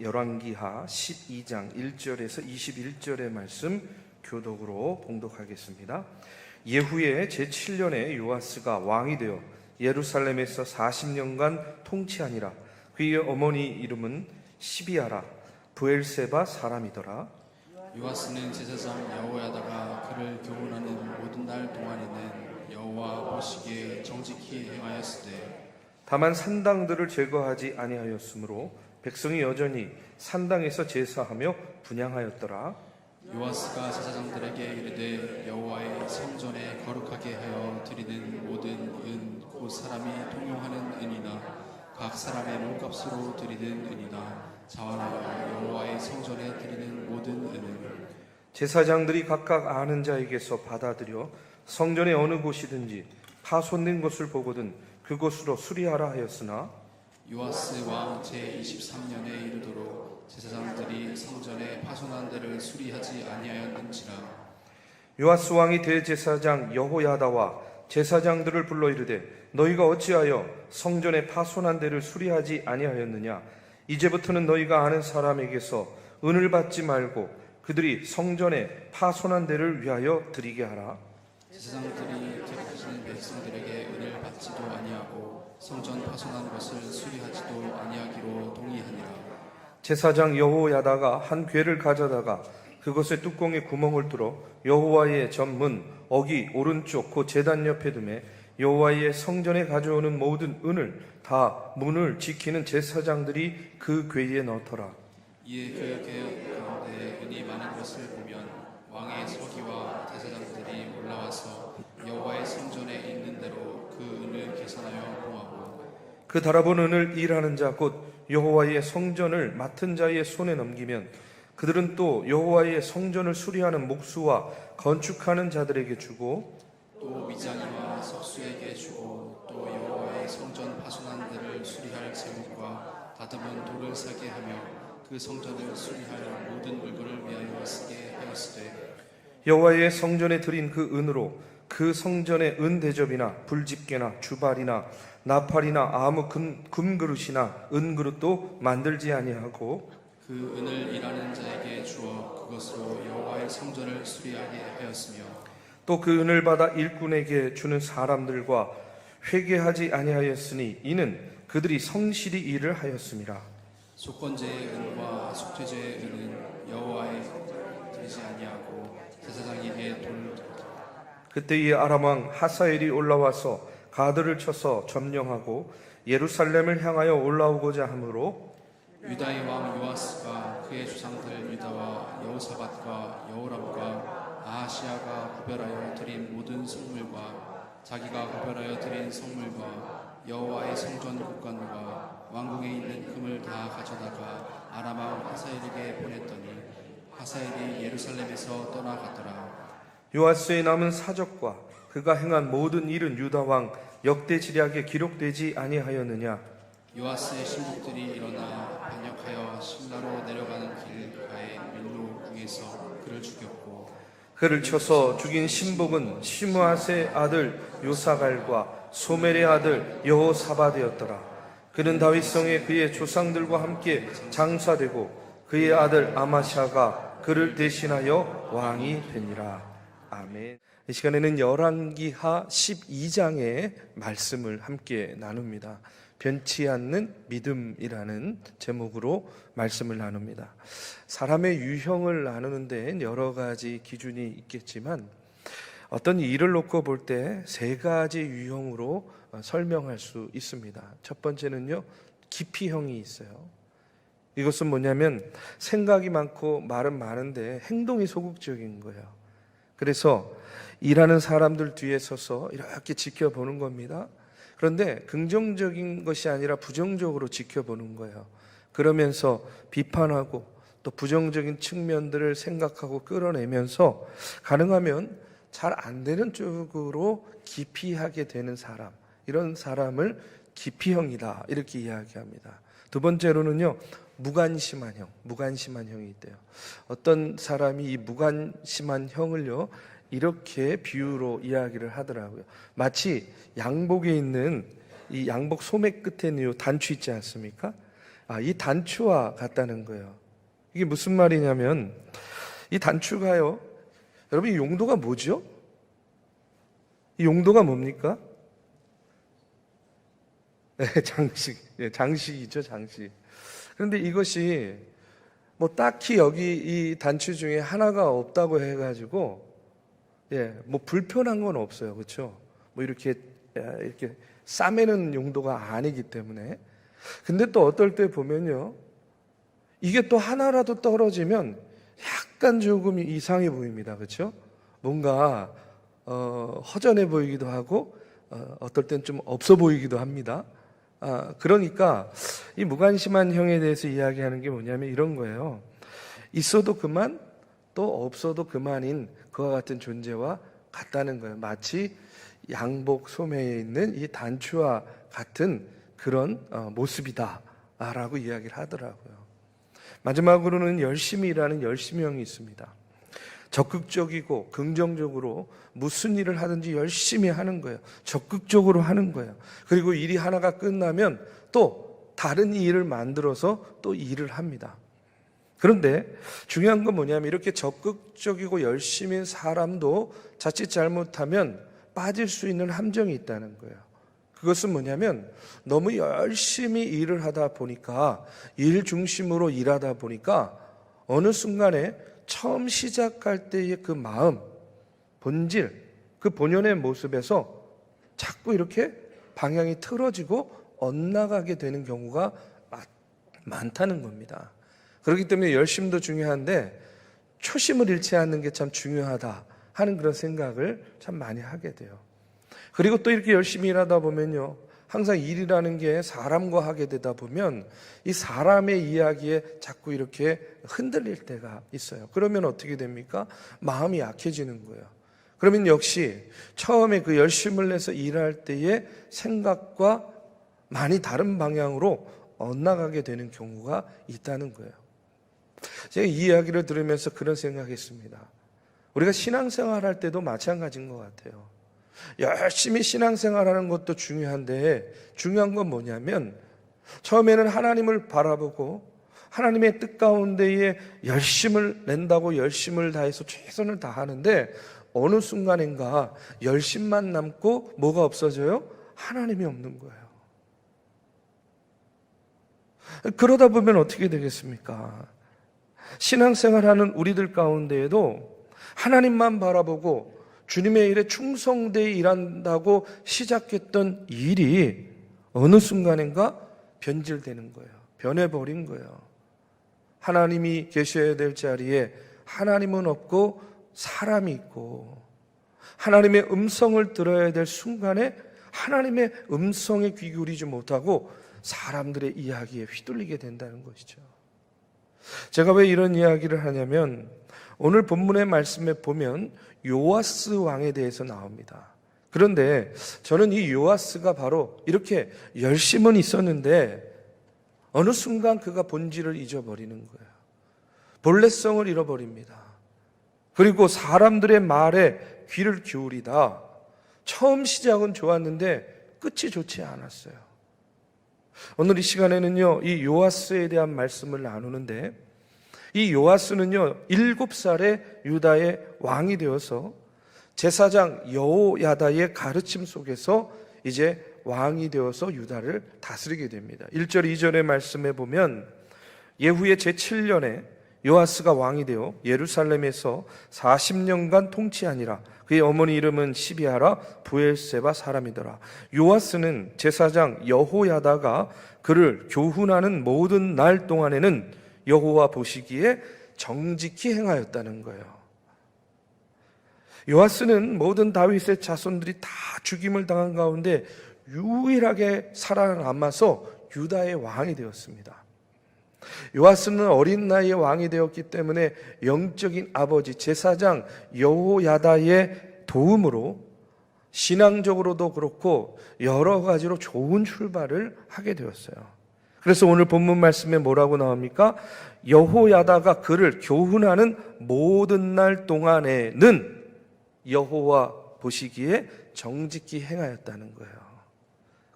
열왕기하 12장 1절에서 21절의 말씀 교독으로 봉독하겠습니다. 예후의 제7년에 요아스가 왕이 되어 예루살렘에서 40년간 통치하니라. 그의 어머니 이름은 시비아라 브엘세바 사람이더라. 요아스는 제사장 여호야다가 그를 교훈하는 모든 날 동안에는 여호와 보시기에 정직히 행하였으되 다만 산당들을 제거하지 아니하였으므로 백성이 여전히 산당에서 제사하며 분향하였더라. 요아스가 제사장들에게 이르되 여호와의 성전에 거룩하게 하여 드리는 모든 은 곧 사람이 통용하는 은이나 각 사람의 몸값으로 드리는 은이나 자원하여 여호와의 성전에 드리는 모든 은은 제사장들이 각각 아는 자에게서 받아들여 성전의 어느 곳이든지 파손된 것을 보거든 그곳으로 수리하라 하였으나 요아스 왕 제23년에 이르도록 제사장들이 성전에 파손한 데를 수리하지 아니하였는지라. 요아스 왕이 대제사장 여호야다와 제사장들을 불러 이르되 너희가 어찌하여 성전에 파손한 데를 수리하지 아니하였느냐. 이제부터는 너희가 아는 사람에게서 은을 받지 말고 그들이 성전에 파손한 데를 위하여 드리게 하라. 제사장들이 기록하시는 백성들에게 은을 받지도 아니하고 성전 파손한 것을 수리하지도 아니하기로 동의하니라. 제사장 여호야다가 한 궤를 가져다가 그것의 뚜껑에 구멍을 뚫어 여호와의 전문 어기 오른쪽 그 제단 옆에 두매 여호와의 성전에 가져오는 모든 은을 다 문을 지키는 제사장들이 그 궤에 넣더라. 이에 그 궤 가운데 은이 많은 것을 보면 왕의 서기와 제사장들이 올라와서 여호와의 성전에 있는 대로 그 은을 계산하여 봉하고 그 달아본 은을 일하는 자 곧 여호와의 성전을 맡은 자의 손에 넘기면 그들은 또 여호와의 성전을 수리하는 목수와 건축하는 자들에게 주고 또 미장이와 석수에게 주고 또 여호와의 성전 파손한 데를 수리할 제목과 다듬은 돌을 사게 하며 그 성전을 수리할 모든 물건을 위하여 쓰게 하였으되 여호와의 성전에 드린 그 은으로 그 성전의 은 대접이나 불집게나 주발이나 나팔이나 아무 금그릇이나 은그릇도 만들지 아니하고 그 은을 일하는 자에게 주어 그것으로 여호와의 성전을 수리하게 하였으며 또 그 은을 받아 일꾼에게 주는 사람들과 회개하지 아니하였으니 이는 그들이 성실히 일을 하였음이라. 속건제의 은과 속죄제의 은은 여호와의 드리지 아니하고 제사장에게 돌 그때 이 아람 왕 하사엘이 올라와서 가드를 쳐서 점령하고 예루살렘을 향하여 올라오고자 하므로 유다의 왕 요아스가 그의 조상들 유다와 여호사밧과 여호람과 아하시아가 구별하여 드린 모든 성물과 자기가 구별하여 드린 성물과 여호와의 성전 국관과 왕궁에 있는 금을 다 가져다가 아람 왕 하사엘에게 보냈더니 하사엘이 예루살렘에서 떠나가더라. 요아스의 남은 사적과 그가 행한 모든 일은 유다 왕 역대지략에 기록되지 아니하였느냐. 요아스의 신복들이 일어나 반역하여 심나로 내려가는 길가의 밀로 궁에서 그를 죽였고 그를 쳐서 죽인 신복은 시므아스의 아들 요사갈과 소멜의 아들 여호사밧이었더라. 그는 다윗성에 그의 조상들과 함께 장사되고 그의 아들 아마샤가 그를 대신하여 왕이 되니라. 아멘. 이 시간에는 열왕기하 12장의 말씀을 함께 나눕니다. 변치 않는 믿음이라는 제목으로 말씀을 나눕니다. 사람의 유형을 나누는 데엔 여러 가지 기준이 있겠지만 어떤 일을 놓고 볼 때 세 가지 유형으로 설명할 수 있습니다. 첫 번째는요, 기피형이 있어요. 이것은 뭐냐면 생각이 많고 말은 많은데 행동이 소극적인 거예요. 그래서 일하는 사람들 뒤에 서서 이렇게 지켜보는 겁니다. 그런데 긍정적인 것이 아니라 부정적으로 지켜보는 거예요. 그러면서 비판하고 또 부정적인 측면들을 생각하고 끌어내면서 가능하면 잘 안 되는 쪽으로 기피하게 되는 사람, 이런 사람을 기피형이다 이렇게 이야기합니다. 두 번째로는요, 무관심한 형이 있대요. 어떤 사람이 이 무관심한 형을요 이렇게 비유로 이야기를 하더라고요. 마치 양복에 있는 이 양복 소매 끝에 있는 이 단추 있지 않습니까? 이 단추와 같다는 거예요. 이게 무슨 말이냐면 이 단추가요, 여러분 이 용도가 뭐죠? 이 용도가 뭡니까? 네, 장식. 네, 장식이죠, 장식. 그런데 이것이 뭐 딱히 여기 이 단추 중에 하나가 없다고 해가지고 뭐 불편한 건 없어요, 그렇죠? 뭐 이렇게 싸매는 용도가 아니기 때문에. 근데 또 어떨 때 보면요, 이게 또 하나라도 떨어지면 약간 조금 이상해 보입니다, 그렇죠? 뭔가 허전해 보이기도 하고 어떨 땐 좀 없어 보이기도 합니다. 그러니까 이 무관심한 형에 대해서 이야기하는 게 뭐냐면 이런 거예요. 있어도 그만, 또 없어도 그만인 그와 같은 존재와 같다는 거예요. 마치 양복 소매에 있는 이 단추와 같은 그런 모습이다라고 이야기를 하더라고요. 마지막으로는 열심히 일하는 열심형이 있습니다. 적극적이고 긍정적으로 무슨 일을 하든지 열심히 하는 거예요. 적극적으로 하는 거예요. 그리고 일이 하나가 끝나면 또 다른 일을 만들어서 또 일을 합니다. 그런데 중요한 건 뭐냐면 이렇게 적극적이고 열심인 사람도 자칫 잘못하면 빠질 수 있는 함정이 있다는 거예요. 그것은 뭐냐면 너무 열심히 일을 하다 보니까, 일 중심으로 일하다 보니까 어느 순간에 처음 시작할 때의 그 마음, 본질, 그 본연의 모습에서 자꾸 이렇게 방향이 틀어지고 엇나가게 되는 경우가 많다는 겁니다. 그렇기 때문에 열심도 중요한데 초심을 잃지 않는 게 참 중요하다 하는 그런 생각을 참 많이 하게 돼요. 그리고 또 이렇게 열심히 일하다 보면요, 항상 일이라는 게 사람과 하게 되다 보면 이 사람의 이야기에 자꾸 이렇게 흔들릴 때가 있어요. 그러면 어떻게 됩니까? 마음이 약해지는 거예요. 그러면 역시 처음에 그 열심을 내서 일할 때의 생각과 많이 다른 방향으로 엇나가게 되는 경우가 있다는 거예요. 제가 이 이야기를 들으면서 그런 생각했습니다. 우리가 신앙생활 할 때도 마찬가지인 것 같아요. 열심히 신앙생활하는 것도 중요한데 중요한 건 뭐냐면 처음에는 하나님을 바라보고 하나님의 뜻 가운데에 열심을 낸다고 열심을 다해서 최선을 다하는데 어느 순간인가 열심만 남고 뭐가 없어져요? 하나님이 없는 거예요. 그러다 보면 어떻게 되겠습니까? 신앙생활하는 우리들 가운데에도 하나님만 바라보고 주님의 일에 충성되이 일한다고 시작했던 일이 어느 순간인가 변질되는 거예요. 변해버린 거예요. 하나님이 계셔야 될 자리에 하나님은 없고 사람이 있고, 하나님의 음성을 들어야 될 순간에 하나님의 음성에 귀 기울이지 못하고 사람들의 이야기에 휘둘리게 된다는 것이죠. 제가 왜 이런 이야기를 하냐면 오늘 본문의 말씀에 보면 요아스 왕에 대해서 나옵니다. 그런데 저는 이 요아스가 바로 이렇게 열심은 있었는데 어느 순간 그가 본질을 잊어버리는 거예요. 본래성을 잃어버립니다. 그리고 사람들의 말에 귀를 기울이다. 처음 시작은 좋았는데 끝이 좋지 않았어요. 오늘 이 시간에는요, 이 요아스에 대한 말씀을 나누는데 이 요아스는요 7살에 유다의 왕이 되어서 제사장 여호야다의 가르침 속에서 이제 왕이 되어서 유다를 다스리게 됩니다. 1절 2절의 말씀에 보면 예후의 제7년에 요아스가 왕이 되어 예루살렘에서 40년간 통치하니라. 그의 어머니 이름은 시비아라 부엘세바 사람이더라. 요아스는 제사장 여호야다가 그를 교훈하는 모든 날 동안에는 여호와 보시기에 정직히 행하였다는 거예요. 요아스는 모든 다윗의 자손들이 다 죽임을 당한 가운데 유일하게 살아남아서 유다의 왕이 되었습니다. 요아스는 어린 나이에 왕이 되었기 때문에 영적인 아버지 제사장 여호야다의 도움으로 신앙적으로도 그렇고 여러 가지로 좋은 출발을 하게 되었어요. 그래서 오늘 본문 말씀에 뭐라고 나옵니까? 여호야다가 그를 교훈하는 모든 날 동안에는 여호와 보시기에 정직히 행하였다는 거예요.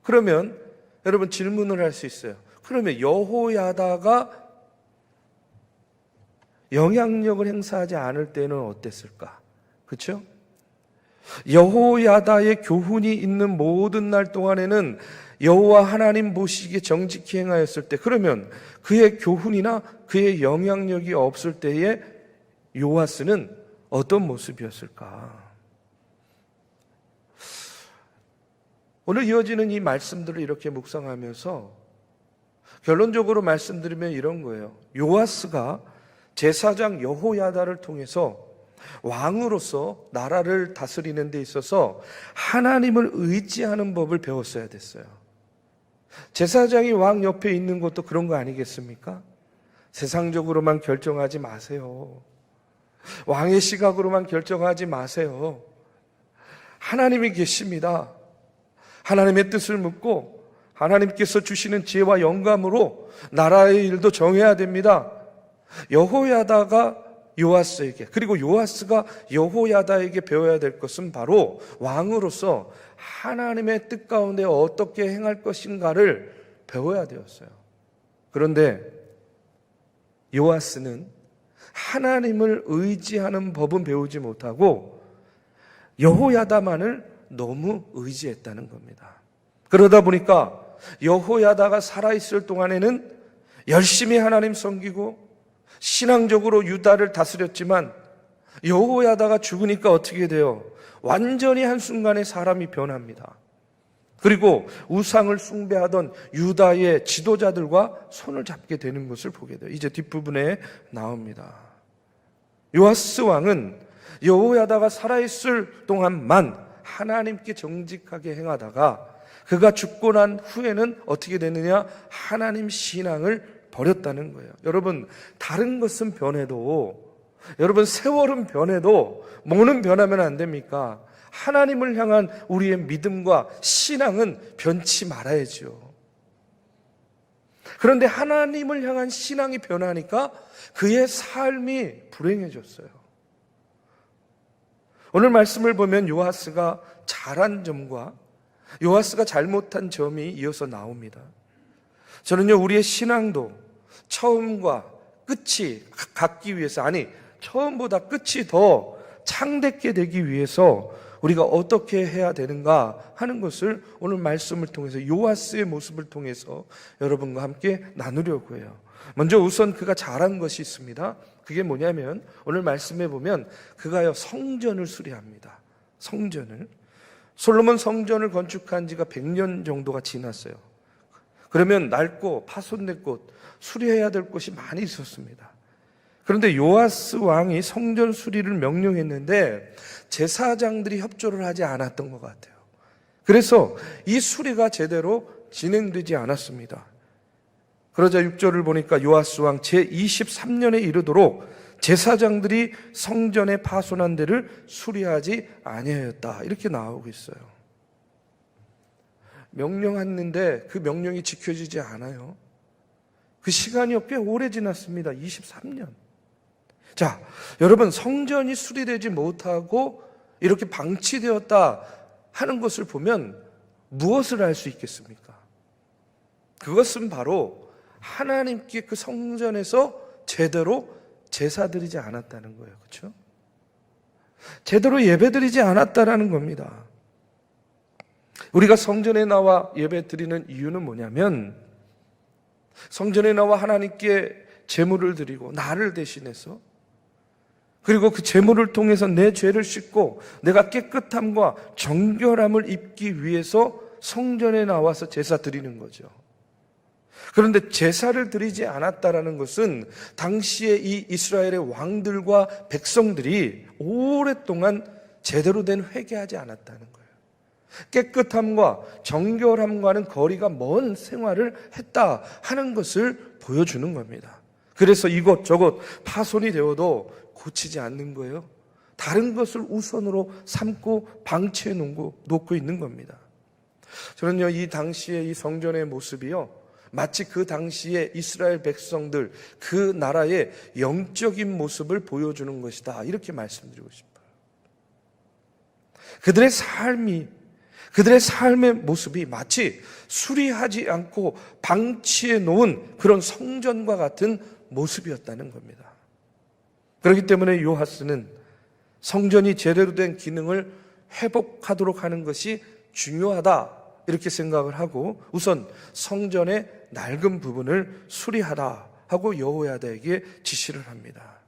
그러면 여러분 질문을 할 수 있어요. 그러면 여호야다가 영향력을 행사하지 않을 때는 어땠을까? 그렇죠? 여호야다의 교훈이 있는 모든 날 동안에는 여호와 하나님 보시기에 정직히 행하였을 때, 그러면 그의 교훈이나 그의 영향력이 없을 때에 요아스는 어떤 모습이었을까? 오늘 이어지는 이 말씀들을 이렇게 묵상하면서 결론적으로 말씀드리면 이런 거예요. 요아스가 제사장 여호야다를 통해서 왕으로서 나라를 다스리는 데 있어서 하나님을 의지하는 법을 배웠어야 됐어요. 제사장이 왕 옆에 있는 것도 그런 거 아니겠습니까? 세상적으로만 결정하지 마세요. 왕의 시각으로만 결정하지 마세요. 하나님이 계십니다. 하나님의 뜻을 묻고 하나님께서 주시는 지혜와 영감으로 나라의 일도 정해야 됩니다. 여호야다가 요아스에게, 그리고 요아스가 여호야다에게 배워야 될 것은 바로 왕으로서 하나님의 뜻 가운데 어떻게 행할 것인가를 배워야 되었어요. 그런데 요아스는 하나님을 의지하는 법은 배우지 못하고 여호야다만을 너무 의지했다는 겁니다. 그러다 보니까 여호야다가 살아있을 동안에는 열심히 하나님 섬기고 신앙적으로 유다를 다스렸지만 여호야다가 죽으니까 어떻게 돼요? 완전히 한순간에 사람이 변합니다. 그리고 우상을 숭배하던 유다의 지도자들과 손을 잡게 되는 것을 보게 돼요. 이제 뒷부분에 나옵니다. 요아스 왕은 여호야다가 살아있을 동안만 하나님께 정직하게 행하다가 그가 죽고 난 후에는 어떻게 됐느냐? 하나님 신앙을 버렸다는 거예요. 여러분, 다른 것은 변해도, 여러분 세월은 변해도 뭐는 변하면 안 됩니까? 하나님을 향한 우리의 믿음과 신앙은 변치 말아야죠. 그런데 하나님을 향한 신앙이 변하니까 그의 삶이 불행해졌어요. 오늘 말씀을 보면 요아스가 잘한 점과 요아스가 잘못한 점이 이어서 나옵니다. 저는요, 우리의 신앙도 처음과 끝이 같기 위해서, 아니 처음보다 끝이 더 창대게 되기 위해서 우리가 어떻게 해야 되는가 하는 것을 오늘 말씀을 통해서 요아스의 모습을 통해서 여러분과 함께 나누려고 해요. 먼저 우선 그가 잘한 것이 있습니다. 그게 뭐냐면 오늘 말씀에 보면 그가요 성전을 수리합니다. 성전을. 솔로몬 성전을 건축한 지가 100년 정도가 지났어요. 그러면 낡고 파손된 곳, 수리해야 될 곳이 많이 있었습니다. 그런데 요아스 왕이 성전 수리를 명령했는데 제사장들이 협조를 하지 않았던 것 같아요. 그래서 이 수리가 제대로 진행되지 않았습니다. 그러자 6절을 보니까 요아스 왕 제23년에 이르도록 제사장들이 성전의 파손한 데를 수리하지 아니하였다. 이렇게 나오고 있어요. 명령했는데 그 명령이 지켜지지 않아요. 그 시간이 꽤 오래 지났습니다. 23년. 자, 여러분, 성전이 수리되지 못하고 이렇게 방치되었다 하는 것을 보면 무엇을 알 수 있겠습니까? 그것은 바로 하나님께 그 성전에서 제대로 제사드리지 않았다는 거예요. 그렇죠? 제대로 예배드리지 않았다라는 겁니다. 우리가 성전에 나와 예배드리는 이유는 뭐냐면 성전에 나와 하나님께 제물을 드리고 나를 대신해서, 그리고 그 제물을 통해서 내 죄를 씻고 내가 깨끗함과 정결함을 입기 위해서 성전에 나와서 제사 드리는 거죠. 그런데 제사를 드리지 않았다라는 것은 당시에 이 이스라엘의 왕들과 백성들이 오랫동안 제대로 된 회개하지 않았다는 거예요. 깨끗함과 정결함과는 거리가 먼 생활을 했다 하는 것을 보여주는 겁니다. 그래서 이것저것 파손이 되어도 고치지 않는 거예요. 다른 것을 우선으로 삼고 방치해 놓고 있는 겁니다. 저는요, 이 당시의 이 성전의 모습이요, 마치 그 당시에 이스라엘 백성들, 그 나라의 영적인 모습을 보여주는 것이다, 이렇게 말씀드리고 싶어요. 그들의 삶이, 그들의 삶의 모습이 마치 수리하지 않고 방치해 놓은 그런 성전과 같은 모습이었다는 겁니다. 그렇기 때문에 요하스는 성전이 제대로 된 기능을 회복하도록 하는 것이 중요하다 이렇게 생각을 하고 우선 성전의 낡은 부분을 수리하라 하고 여호야다에게 지시를 합니다.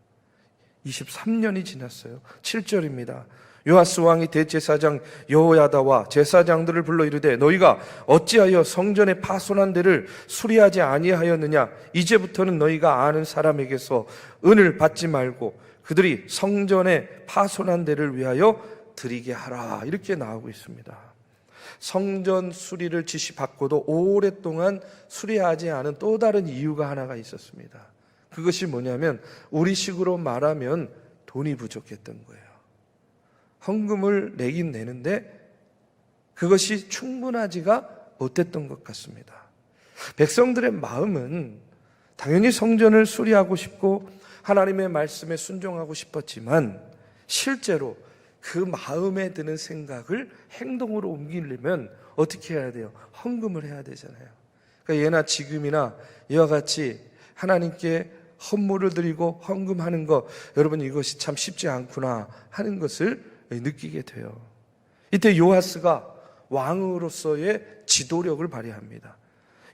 23년이 지났어요. 7절입니다. 요하스 왕이 대제사장 여호야다와 제사장들을 불러 이르되 너희가 어찌하여 성전의 파손한 데를 수리하지 아니하였느냐? 이제부터는 너희가 아는 사람에게서 은을 받지 말고 그들이 성전의 파손한 데를 위하여 드리게 하라. 이렇게 나오고 있습니다. 성전 수리를 지시받고도 오랫동안 수리하지 않은 또 다른 이유가 하나가 있었습니다. 그것이 뭐냐면 우리식으로 말하면 돈이 부족했던 거예요. 헌금을 내긴 내는데 그것이 충분하지가 못했던 것 같습니다. 백성들의 마음은 당연히 성전을 수리하고 싶고 하나님의 말씀에 순종하고 싶었지만 실제로 그 마음에 드는 생각을 행동으로 옮기려면 어떻게 해야 돼요? 헌금을 해야 되잖아요. 그러니까 예나 지금이나 이와 같이 하나님께 헌물을 드리고 헌금하는 것, 여러분 이것이 참 쉽지 않구나 하는 것을 느끼게 돼요. 이때 요하스가 왕으로서의 지도력을 발휘합니다.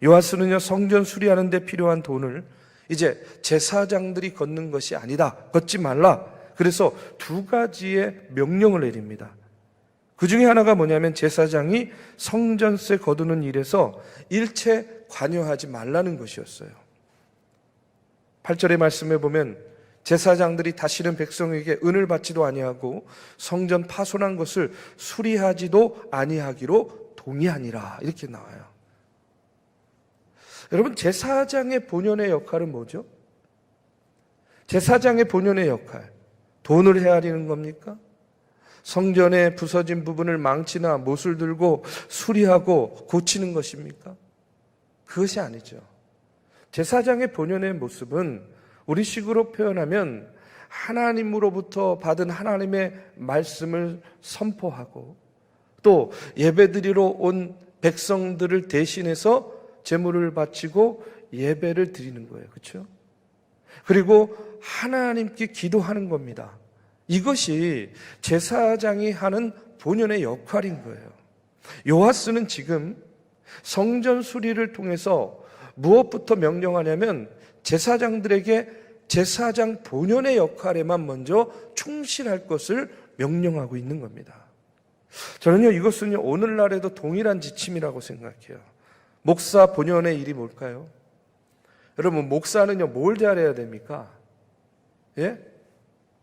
요하스는요, 성전 수리하는 데 필요한 돈을 이제 제사장들이 걷는 것이 아니다. 걷지 말라. 그래서 두 가지의 명령을 내립니다. 그 중에 하나가 뭐냐면 제사장이 성전세 거두는 일에서 일체 관여하지 말라는 것이었어요. 8절의 말씀에 보면 제사장들이 다시는 백성에게 은을 받지도 아니하고 성전 파손한 것을 수리하지도 아니하기로 동의하니라 이렇게 나와요. 여러분 제사장의 본연의 역할은 뭐죠? 제사장의 본연의 역할, 돈을 헤아리는 겁니까? 성전의 부서진 부분을 망치나 못을 들고 수리하고 고치는 것입니까? 그것이 아니죠. 제사장의 본연의 모습은 우리식으로 표현하면 하나님으로부터 받은 하나님의 말씀을 선포하고 또 예배드리러 온 백성들을 대신해서 제물을 바치고 예배를 드리는 거예요. 그렇죠? 그리고 하나님께 기도하는 겁니다. 이것이 제사장이 하는 본연의 역할인 거예요. 요하스는 지금 성전 수리를 통해서 무엇부터 명령하냐면 제사장들에게 제사장 본연의 역할에만 먼저 충실할 것을 명령하고 있는 겁니다. 저는요 이것은요 오늘날에도 동일한 지침이라고 생각해요. 목사 본연의 일이 뭘까요? 여러분 목사는요 뭘 잘해야 됩니까? 예?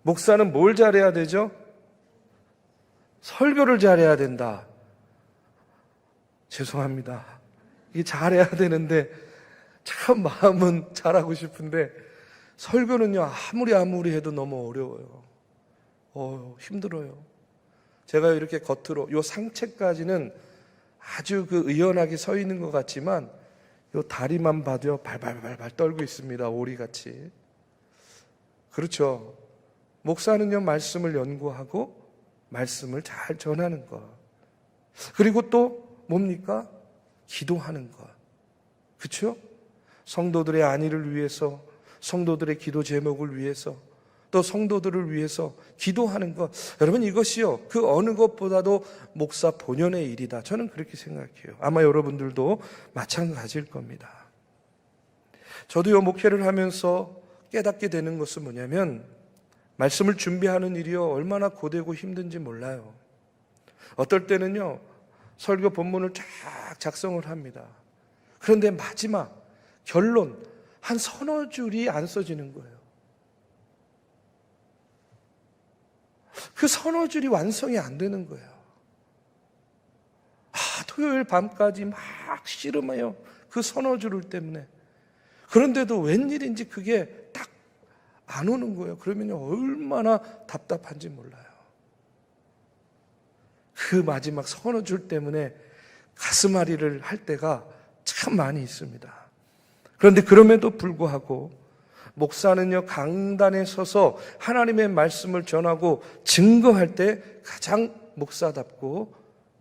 목사는 뭘 잘해야 되죠? 설교를 잘해야 된다. 죄송합니다. 이게 잘해야 되는데 참 마음은 잘하고 싶은데 설교는요 아무리 해도 너무 어려워요. 힘들어요. 제가 이렇게 겉으로 요 상체까지는 아주 의연하게 서 있는 것 같지만 요 다리만 봐도 발발발발 떨고 있습니다. 오리같이. 그렇죠. 목사는요 말씀을 연구하고 말씀을 잘 전하는 것. 그리고 또 뭡니까? 기도하는 것. 그렇죠? 성도들의 안위를 위해서, 성도들의 기도 제목을 위해서, 또 성도들을 위해서 기도하는 것. 여러분 이것이요 그 어느 것보다도 목사 본연의 일이다. 저는 그렇게 생각해요. 아마 여러분들도 마찬가지일 겁니다. 저도요 목회를 하면서 깨닫게 되는 것은 뭐냐면 말씀을 준비하는 일이요 얼마나 고되고 힘든지 몰라요. 어떨 때는요 설교 본문을 쫙 작성을 합니다. 그런데 마지막 결론 한 서너 줄이 안 써지는 거예요. 그 서너 줄이 완성이 안 되는 거예요. 토요일 밤까지 막 씨름해요. 그 서너 줄 때문에. 그런데도 웬일인지 그게 딱 안 오는 거예요. 그러면 얼마나 답답한지 몰라요. 그 마지막 서너 줄 때문에 가슴앓이를 할 때가 참 많이 있습니다. 그런데 그럼에도 불구하고 목사는요 강단에 서서 하나님의 말씀을 전하고 증거할 때 가장 목사답고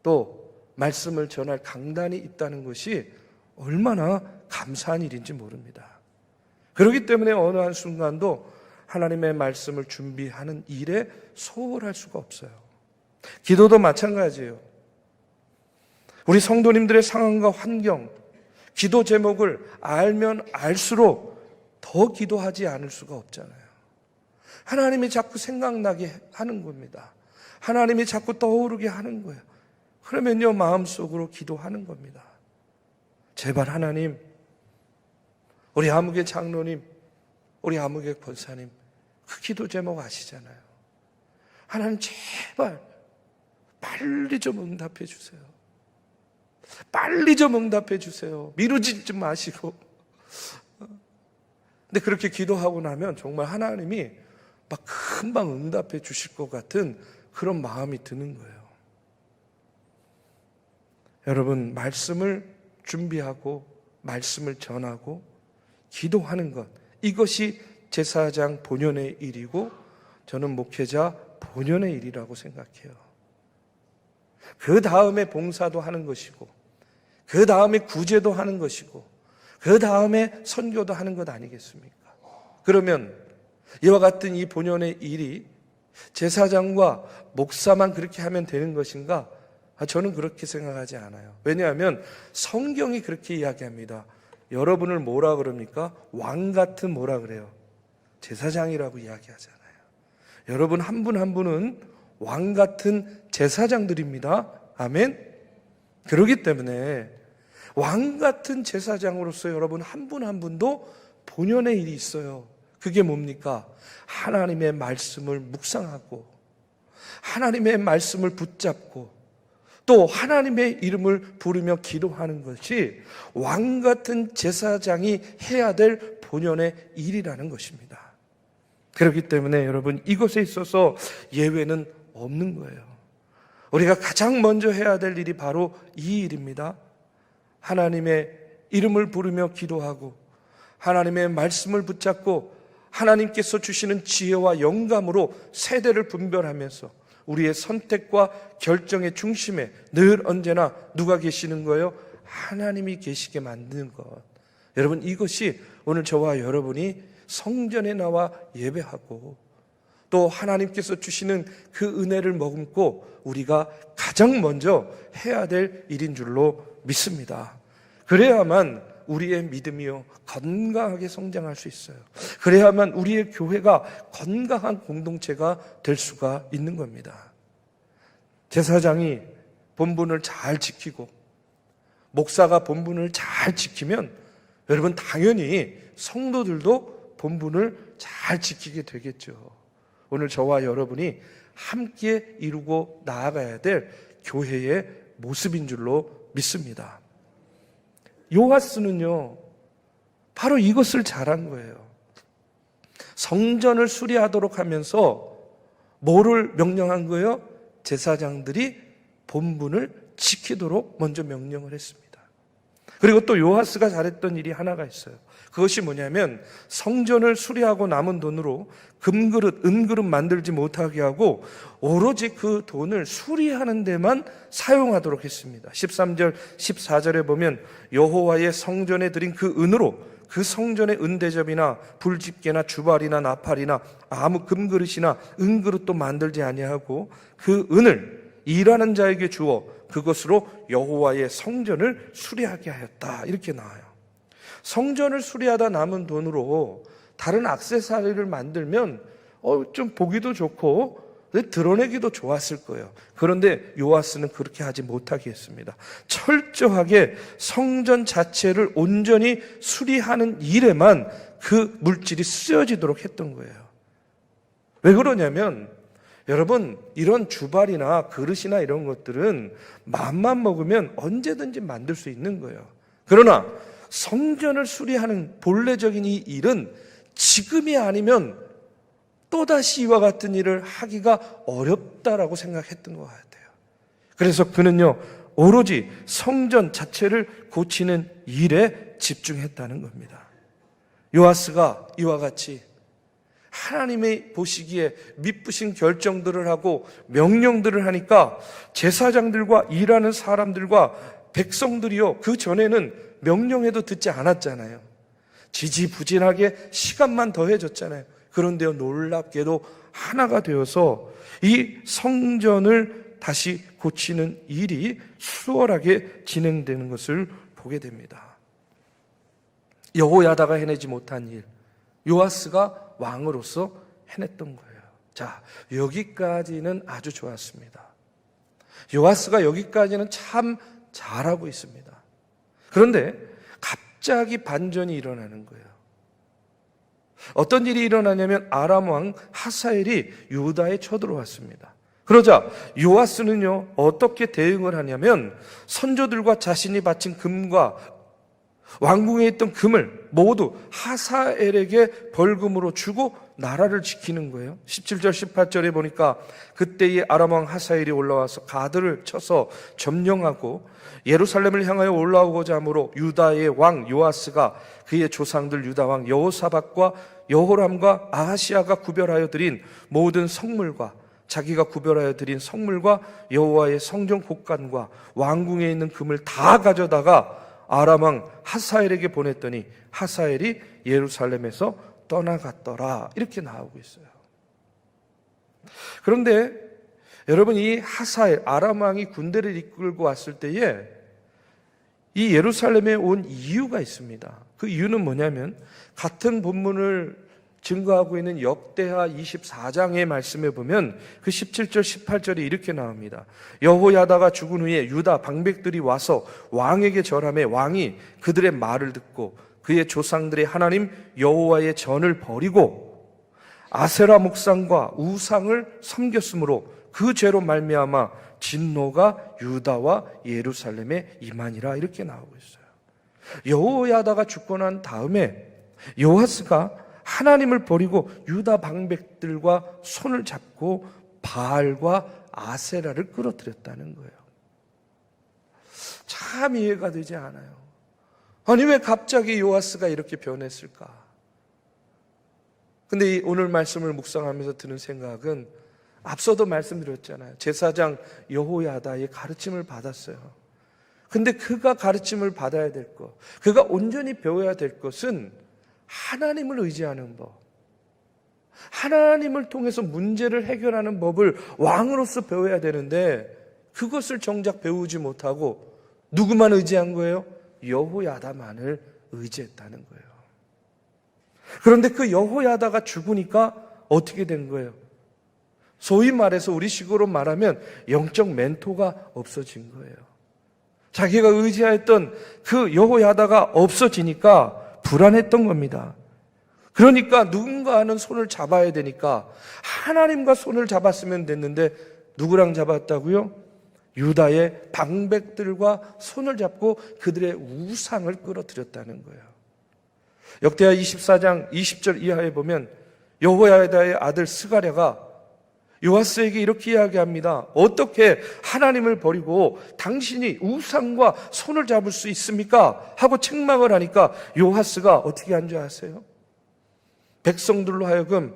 또 말씀을 전할 강단이 있다는 것이 얼마나 감사한 일인지 모릅니다. 그렇기 때문에 어느 한순간도 하나님의 말씀을 준비하는 일에 소홀할 수가 없어요. 기도도 마찬가지예요. 우리 성도님들의 상황과 환경, 기도 제목을 알면 알수록 더 기도하지 않을 수가 없잖아요. 하나님이 자꾸 생각나게 하는 겁니다. 하나님이 자꾸 떠오르게 하는 거예요. 그러면요, 마음속으로 기도하는 겁니다. 제발 하나님, 우리 아무개 장로님, 우리 아무개 권사님, 그 기도 제목 아시잖아요. 하나님 제발 빨리 좀 응답해 주세요. 빨리 좀 응답해 주세요. 미루지 마시고. 근데 그렇게 기도하고 나면 정말 하나님이 막 금방 응답해 주실 것 같은 그런 마음이 드는 거예요. 여러분, 말씀을 준비하고 말씀을 전하고 기도하는 것, 이것이 제사장 본연의 일이고 저는 목회자 본연의 일이라고 생각해요. 그 다음에 봉사도 하는 것이고 그 다음에 구제도 하는 것이고 그 다음에 선교도 하는 것 아니겠습니까? 그러면 이와 같은 이 본연의 일이 제사장과 목사만 그렇게 하면 되는 것인가? 저는 그렇게 생각하지 않아요. 왜냐하면 성경이 그렇게 이야기합니다. 여러분을 뭐라 그럽니까? 왕 같은 뭐라 그래요? 제사장이라고 이야기하잖아요. 여러분 한 분 한 분은 왕 같은 제사장들입니다. 아멘. 그렇기 때문에 왕 같은 제사장으로서 여러분 한 분 한 분도 본연의 일이 있어요. 그게 뭡니까? 하나님의 말씀을 묵상하고 하나님의 말씀을 붙잡고 또 하나님의 이름을 부르며 기도하는 것이 왕 같은 제사장이 해야 될 본연의 일이라는 것입니다. 그렇기 때문에 여러분 이것에 있어서 예외는 없는 거예요. 우리가 가장 먼저 해야 될 일이 바로 이 일입니다. 하나님의 이름을 부르며 기도하고 하나님의 말씀을 붙잡고 하나님께서 주시는 지혜와 영감으로 세대를 분별하면서 우리의 선택과 결정의 중심에 늘 언제나 누가 계시는 거예요? 하나님이 계시게 만드는 것. 여러분 이것이 오늘 저와 여러분이 성전에 나와 예배하고 또 하나님께서 주시는 그 은혜를 머금고 우리가 가장 먼저 해야 될 일인 줄로 믿습니다. 그래야만 우리의 믿음이요 건강하게 성장할 수 있어요. 그래야만 우리의 교회가 건강한 공동체가 될 수가 있는 겁니다. 제사장이 본분을 잘 지키고 목사가 본분을 잘 지키면 여러분 당연히 성도들도 본분을 잘 지키게 되겠죠. 오늘 저와 여러분이 함께 이루고 나아가야 될 교회의 모습인 줄로 믿습니다. 요하스는요 바로 이것을 잘한 거예요. 성전을 수리하도록 하면서 뭐를 명령한 거예요? 제사장들이 본분을 지키도록 먼저 명령을 했습니다. 그리고 또 요하스가 잘했던 일이 하나가 있어요. 그것이 뭐냐면 성전을 수리하고 남은 돈으로 금그릇, 은그릇 만들지 못하게 하고 오로지 그 돈을 수리하는 데만 사용하도록 했습니다. 13절, 14절에 보면 여호와의 성전에 드린 그 은으로 그 성전의 은대접이나 불집게나 주발이나 나팔이나 아무 금그릇이나 은그릇도 만들지 아니하고 그 은을 일하는 자에게 주어 그것으로 여호와의 성전을 수리하게 하였다. 이렇게 나와요. 성전을 수리하다 남은 돈으로 다른 액세서리를 만들면 좀 보기도 좋고 드러내기도 좋았을 거예요. 그런데 요아스는 그렇게 하지 못하게 했습니다. 철저하게 성전 자체를 온전히 수리하는 일에만 그 물질이 쓰여지도록 했던 거예요. 왜 그러냐면 여러분 이런 주발이나 그릇이나 이런 것들은 마음만 먹으면 언제든지 만들 수 있는 거예요. 그러나 성전을 수리하는 본래적인 이 일은 지금이 아니면 또다시 이와 같은 일을 하기가 어렵다라고 생각했던 것 같아요. 그래서 그는요 오로지 성전 자체를 고치는 일에 집중했다는 겁니다. 요아스가 이와 같이 하나님의 보시기에 미쁘신 결정들을 하고 명령들을 하니까 제사장들과 일하는 사람들과 백성들이요, 그 전에는 명령해도 듣지 않았잖아요. 지지부진하게 시간만 더해졌잖아요. 그런데요, 놀랍게도 하나가 되어서 이 성전을 다시 고치는 일이 수월하게 진행되는 것을 보게 됩니다. 여호야다가 해내지 못한 일, 요아스가 왕으로서 해냈던 거예요. 자, 여기까지는 아주 좋았습니다. 요아스가 여기까지는 참 잘하고 있습니다. 그런데 갑자기 반전이 일어나는 거예요. 어떤 일이 일어나냐면 아람 왕 하사엘이 유다에 쳐들어왔습니다. 그러자 요아스는요, 어떻게 대응을 하냐면 선조들과 자신이 바친 금과 왕궁에 있던 금을 모두 하사엘에게 벌금으로 주고 나라를 지키는 거예요. 17절 18절에 보니까 그때의 아람 왕 하사엘이 올라와서 가드를 쳐서 점령하고 예루살렘을 향하여 올라오고자 하므로 유다의 왕 요아스가 그의 조상들 유다 왕 여호사밧과 여호람과 아하시아가 구별하여 드린 모든 성물과 자기가 구별하여 드린 성물과 여호와의 성전 곳간과 왕궁에 있는 금을 다 가져다가 아람 왕 하사엘에게 보냈더니 하사엘이 예루살렘에서 떠나갔더라, 이렇게 나오고 있어요. 그런데 여러분, 이 하사엘 아람 왕이 군대를 이끌고 왔을 때에 이 예루살렘에 온 이유가 있습니다. 그 이유는 뭐냐면 같은 본문을 증거하고 있는 역대하 24장의 말씀에 보면 그 17절 18절이 이렇게 나옵니다. 여호야다가 죽은 후에 유다 방백들이 와서 왕에게 절하매 왕이 그들의 말을 듣고 그의 조상들의 하나님 여호와의 전을 버리고 아세라 목상과 우상을 섬겼으므로 그 죄로 말미암아 진노가 유다와 예루살렘에 임하니라, 이렇게 나오고 있어요. 여호야다가 죽고 난 다음에 요아스가 하나님을 버리고 유다 방백들과 손을 잡고 바알과 아세라를 끌어들였다는 거예요. 참 이해가 되지 않아요. 아니, 왜 갑자기 요아스가 이렇게 변했을까? 근데 오늘 말씀을 묵상하면서 드는 생각은 앞서도 말씀드렸잖아요. 제사장 여호야다의 가르침을 받았어요. 근데 그가 가르침을 받아야 될 것, 그가 온전히 배워야 될 것은 하나님을 의지하는 법, 하나님을 통해서 문제를 해결하는 법을 왕으로서 배워야 되는데 그것을 정작 배우지 못하고 누구만 의지한 거예요? 여호야다만을 의지했다는 거예요. 그런데 그 여호야다가 죽으니까 어떻게 된 거예요? 소위 말해서 우리식으로 말하면 영적 멘토가 없어진 거예요. 자기가 의지했던 그 여호야다가 없어지니까 불안했던 겁니다. 그러니까 누군가는 손을 잡아야 되니까 하나님과 손을 잡았으면 됐는데 누구랑 잡았다고요? 유다의 방백들과 손을 잡고 그들의 우상을 끌어들였다는 거예요. 역대하 24장 20절 이하에 보면 여호야다의 아들 스가랴가 요아스에게 이렇게 이야기합니다. 어떻게 하나님을 버리고 당신이 우상과 손을 잡을 수 있습니까? 하고 책망을 하니까 요아스가 어떻게 한 줄 아세요? 백성들로 하여금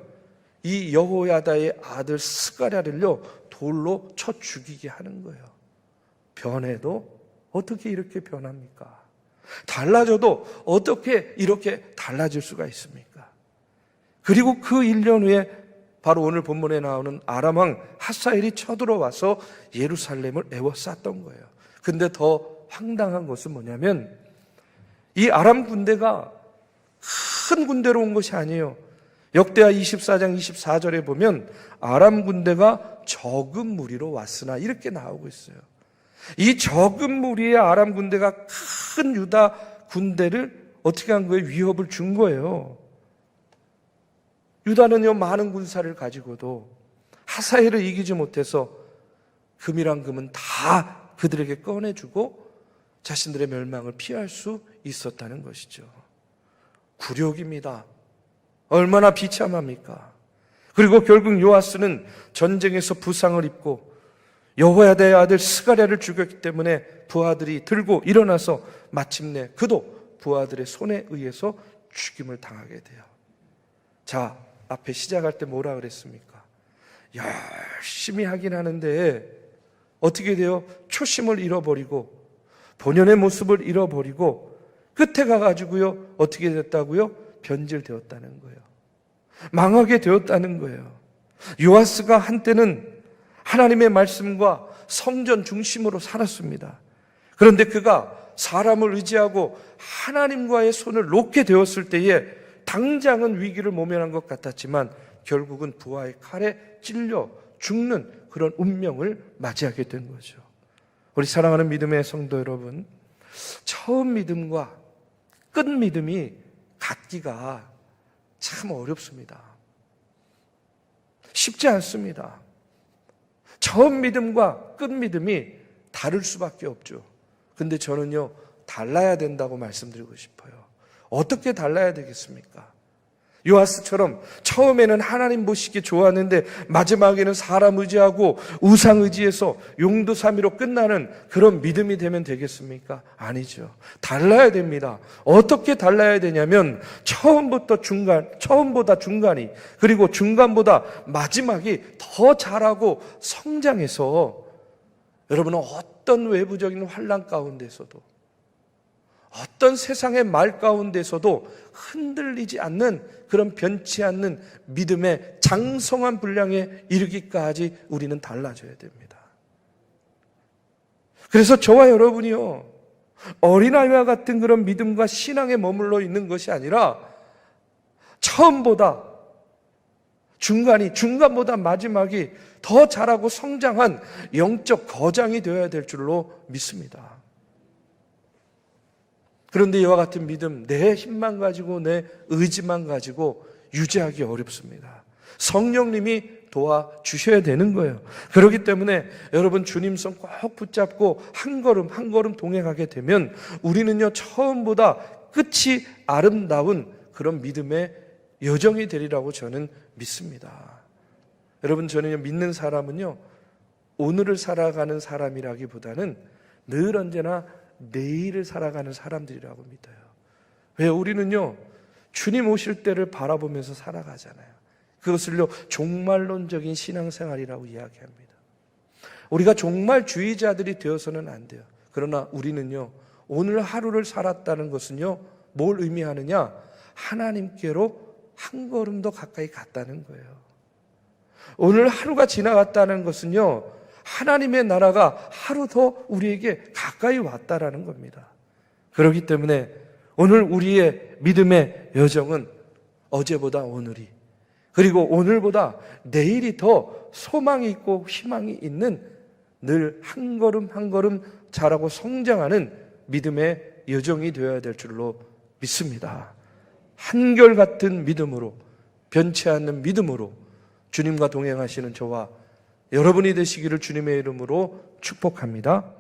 이 여호야다의 아들 스가랴를요 돌로 쳐 죽이게 하는 거예요. 변해도 어떻게 이렇게 변합니까? 달라져도 어떻게 이렇게 달라질 수가 있습니까? 그리고 그 1년 후에 바로 오늘 본문에 나오는 아람 왕 하사엘이 쳐들어와서 예루살렘을 에워쌌던 거예요. 근데 더 황당한 것은 뭐냐면 이 아람 군대가 큰 군대로 온 것이 아니에요. 역대하 24장 24절에 보면 아람 군대가 적은 무리로 왔으나, 이렇게 나오고 있어요. 이 적은 무리의 아람 군대가 큰 유다 군대를 어떻게 한 거예요? 위협을 준 거예요. 유다는요 많은 군사를 가지고도 하사엘을 이기지 못해서 금이란 금은 다 그들에게 꺼내주고 자신들의 멸망을 피할 수 있었다는 것이죠. 굴욕입니다. 얼마나 비참합니까? 그리고 결국 요아스는 전쟁에서 부상을 입고 여호야다의 아들 스가랴를 죽였기 때문에 부하들이 들고 일어나서 마침내 그도 부하들의 손에 의해서 죽임을 당하게 돼요. 자, 앞에 시작할 때 뭐라 그랬습니까? 열심히 하긴 하는데 어떻게 돼요? 초심을 잃어버리고 본연의 모습을 잃어버리고 끝에 가가지고요 어떻게 됐다고요? 변질되었다는 거예요. 망하게 되었다는 거예요. 요아스가 한때는 하나님의 말씀과 성전 중심으로 살았습니다. 그런데 그가 사람을 의지하고 하나님과의 손을 놓게 되었을 때에 당장은 위기를 모면한 것 같았지만 결국은 부하의 칼에 찔려 죽는 그런 운명을 맞이하게 된 거죠. 우리 사랑하는 믿음의 성도 여러분, 처음 믿음과 끝 믿음이 같기가 참 어렵습니다. 쉽지 않습니다. 처음 믿음과 끝 믿음이 다를 수밖에 없죠. 근데 저는요, 달라야 된다고 말씀드리고 싶어요. 어떻게 달라야 되겠습니까? 요아스처럼 처음에는 하나님 보시기 좋았는데 마지막에는 사람 의지하고 우상 의지해서 용두사미로 끝나는 그런 믿음이 되면 되겠습니까? 아니죠. 달라야 됩니다. 어떻게 달라야 되냐면 처음보다 중간이 그리고 중간보다 마지막이 더 잘하고 성장해서 여러분은 어떤 외부적인 환난 가운데서도 어떤 세상의 말 가운데서도 흔들리지 않는 그런 변치 않는 믿음의 장성한 분량에 이르기까지 우리는 달라져야 됩니다. 그래서 저와 여러분이요, 어린아이와 같은 그런 믿음과 신앙에 머물러 있는 것이 아니라 처음보다 중간보다 마지막이 더 자라고 성장한 영적 거장이 되어야 될 줄로 믿습니다. 그런데 이와 같은 믿음, 내 힘만 가지고 내 의지만 가지고 유지하기 어렵습니다. 성령님이 도와주셔야 되는 거예요. 그렇기 때문에 여러분 주님 손 꼭 붙잡고 한 걸음 한 걸음 동행하게 되면 우리는요 처음보다 끝이 아름다운 그런 믿음의 여정이 되리라고 저는 믿습니다. 여러분 저는요 믿는 사람은요 오늘을 살아가는 사람이라기보다는 늘 언제나 내일을 살아가는 사람들이라고 믿어요. 왜? 우리는요 주님 오실 때를 바라보면서 살아가잖아요. 그것을요 종말론적인 신앙생활이라고 이야기합니다. 우리가 종말주의자들이 되어서는 안 돼요. 그러나 우리는요 오늘 하루를 살았다는 것은요 뭘 의미하느냐? 하나님께로 한 걸음 더 가까이 갔다는 거예요. 오늘 하루가 지나갔다는 것은요 하나님의 나라가 하루 더 우리에게 가까이 왔다라는 겁니다. 그렇기 때문에 오늘 우리의 믿음의 여정은 어제보다 오늘이, 그리고 오늘보다 내일이 더 소망이 있고 희망이 있는 늘 한 걸음 한 걸음 자라고 성장하는 믿음의 여정이 되어야 될 줄로 믿습니다. 한결같은 믿음으로, 변치 않는 믿음으로 주님과 동행하시는 저와 여러분이 되시기를 주님의 이름으로 축복합니다.